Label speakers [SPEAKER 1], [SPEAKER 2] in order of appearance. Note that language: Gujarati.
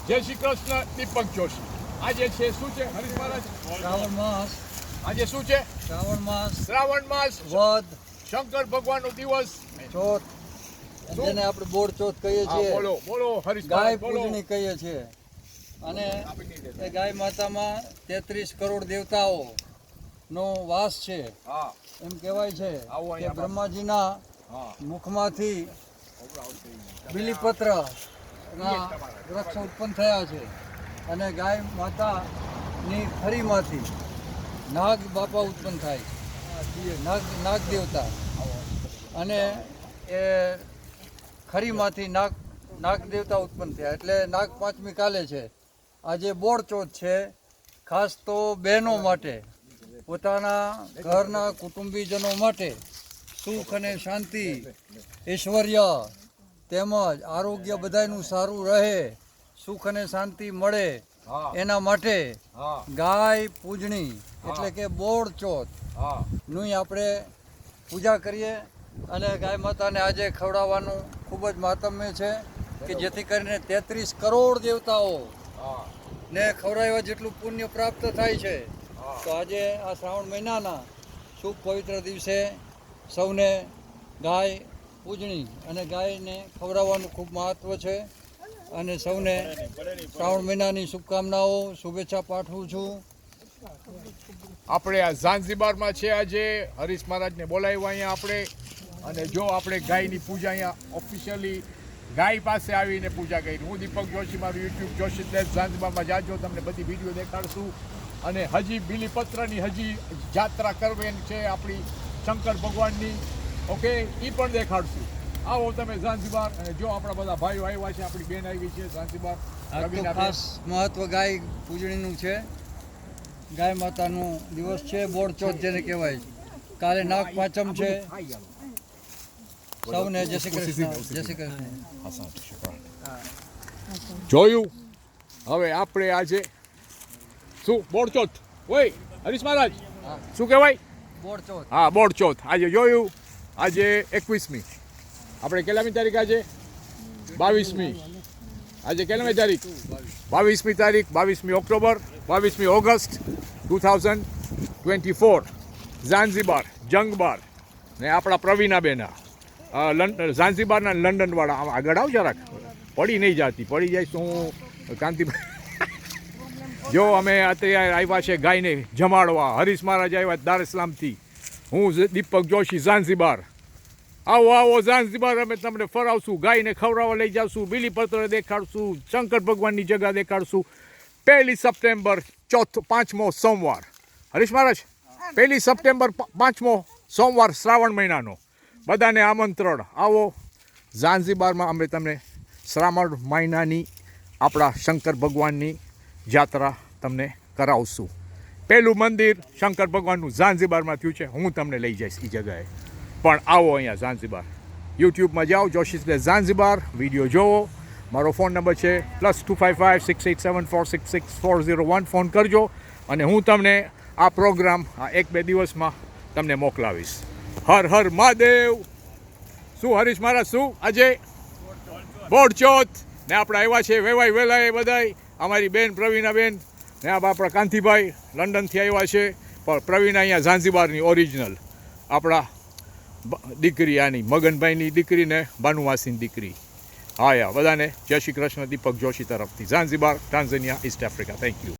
[SPEAKER 1] જય શ્રી કૃષ્ણ. દીપક જોશી. આજે છે શું છે હરીશ મહારાજ?
[SPEAKER 2] શ્રાવણ માસ.
[SPEAKER 1] આજે શું છે?
[SPEAKER 2] શ્રાવણ માસ.
[SPEAKER 1] શ્રાવણ માસ,
[SPEAKER 2] વદ,
[SPEAKER 1] શંકર ભગવાનનો દિવસ,
[SPEAKER 2] ચોથ, જેને આપણે બોર ચોથ કહીએ છીએ.
[SPEAKER 1] બોલો બોલો હરીશ
[SPEAKER 2] ગાય
[SPEAKER 1] મહારાજ, બોલો.
[SPEAKER 2] પૂજણી કહીએ છીએ. અને એ ગાય માતામાં 33 કરોડ દેવતાઓ નો વાસ છે.
[SPEAKER 1] હા
[SPEAKER 2] એમ કહેવાય છે
[SPEAKER 1] આવો
[SPEAKER 2] કે
[SPEAKER 1] અહીંયા
[SPEAKER 2] બ્રહ્માજીના
[SPEAKER 1] હા
[SPEAKER 2] મુખમાંથી બીલીપત્ર ના વૃક્ષ ઉત્પન્ન થયા છે. અને ગાય માતાની ખરીમાંથી નાગ બાપા ઉત્પન્ન થાય છે. નાગ દેવતા. અને એ ખરીમાંથી નાગ દેવતા ઉત્પન્ન થયા એટલે નાગ પાંચમી કાલે છે. આજે બોર ચોથ છે. ખાસ તો બહેનો માટે, પોતાના ઘરના કુટુંબીજનો માટે સુખ અને શાંતિ, ઐશ્વર્ય તેમજ આરોગ્ય બધાયનું સારું રહે, સુખ અને શાંતિ મળે,
[SPEAKER 1] હા
[SPEAKER 2] એના માટે
[SPEAKER 1] હા
[SPEAKER 2] ગાય પૂજણી એટલે કે બોર ચોથ
[SPEAKER 1] હા
[SPEAKER 2] નું આપણે પૂજા કરીએ. અને ગાય માતાને આજે ખવડાવવાનું ખૂબ જ મહાત્મ્ય છે કે જેથી કરીને 33 કરોડ દેવતાઓ
[SPEAKER 1] હા
[SPEAKER 2] ને ખવડાવવા જેટલું પુણ્ય પ્રાપ્ત થાય છે.
[SPEAKER 1] હા.
[SPEAKER 2] તો આજે આ શ્રાવણ મહિનાના શુભ પવિત્ર દિવસે સૌને ગાય પૂજણી અને ગાયને ખવડાવવાનું ખૂબ મહત્ત્વ છે. અને સૌને શ્રાવણ મહિનાની શુભકામનાઓ, શુભેચ્છા પાઠવું છું.
[SPEAKER 1] આપણે આ ઝાંઝીબારમાં છે આજે હરીશ મહારાજને બોલાવ્યા અહીંયા આપણે. અને જો આપણે ગાયની પૂજા અહીંયા ઓફિશિયલી ગાય પાસે આવીને પૂજા કરી. હું દીપક જોશી, મારું યુટ્યુબ જોશી પ્લેસ ઝાંઝીબારમાં જાજો, તમને બધી વિડીયો દેખાડશું. અને હજી બીલીપત્રની હજી જાત્રા કરવાની છે આપણી શંકર ભગવાનની. ઓકે, એ પણ દેખાડશું. આવો તમે ઝાંઝીબાર. અને જો આપણા બધા ભાઈઓ આવ્યા છે, આપણી બેન આવી છે ઝાંઝીબાર.
[SPEAKER 2] આ તો ખાસ મહત્વ ગાય પૂજણીનું છે. ગાય માતાનો દિવસ છે, બોર ચોથ જેને કહેવાય. કાલે નાગ પાંચમ છે. સૌને જય શ્રી કૃષ્ણ. જય શ્રી કૃષ્ણ.
[SPEAKER 1] જોયું. હવે આપણે આજે શું બોડચોથ ઓય હરીશ મહારાજ શું કહેવાય?
[SPEAKER 2] બોર ચોથ.
[SPEAKER 1] હા, બોડચોથ. આજે જોયું. આજે 21મી. આપણે કેટલામી તારીખ? આજે 22મી. આજે કેટલામી તારીખ? 22મી તારીખ. 22મી ઓક્ટોબર, 22મી ઓગસ્ટ 2024. ઝાંઝીબાર જંગબાર ને આપણા પ્રવીણાબેન ઝાંઝીબારના લંડનવાળા. આમ આગળ આવ જરાક, પડી નહીં જતી. પડી જાય તો હું કાંતિભાઈ. જો અમે અત્યારે આવ્યા છે ગાયને જમાડવા. હરીશ મહારાજ આવ્યા દાર ઇસ્લામથી. હું દીપક જોશી, ઝાંઝીબાર. આવો આવો ઝાંઝીબાર. અમે તમને ફરાવશું, ગાયને ખવડાવવા લઈ જાવશું, બીલીપત્ર દેખાડશું, શંકર ભગવાનની જગ્યા દેખાડશું. 1 સપ્ટેમ્બર 5મો સોમવાર. હરીશ મહારાજ 1 સપ્ટેમ્બર 5મો સોમવાર શ્રાવણ મહિનાનો. બધાને આમંત્રણ. આવો ઝાંઝીબારમાં. અમે તમને શ્રાવણ મહિનાની આપણા શંકર ભગવાનની જાત્રા તમને કરાવશું. પહેલું મંદિર શંકર ભગવાનનું ઝાંઝીબારમાં થયું છે. હું તમને લઈ જઈશ એ જગાએ. પણ આવો અહીંયા ઝાંઝીબાર. યુટ્યુબમાં જાઓ, જોશી પ્લેસ ઝાંઝીબાર, વિડીયો જોવો. મારો ફોન નંબર છે +255 687 466 401. ફોન કરજો અને હું તમને આ પ્રોગ્રામ આ 1-2 દિવસમાં તમને મોકલાવીશ. હર હર મહાદેવ. શું હરીશ મહારાજ, શું આજે બોડચોથ ને આપણે આવ્યા છે વેવાય વેલાએ બધાય. અમારી બેન પ્રવીણાબેન ને આપણા કાંતિભાઈ લંડનથી આવ્યા છે. પણ પ્રવીણા અહીંયા ઝાંઝીબારની ઓરિજિનલ આપણા દીકરી, આની મગનભાઈની દીકરી ને બાનુવાસીની દીકરી. હા યા બધાને જય શ્રી કૃષ્ણ દીપક જોશી તરફથી. Zanzibar, Tanzania, East Africa. Thank you.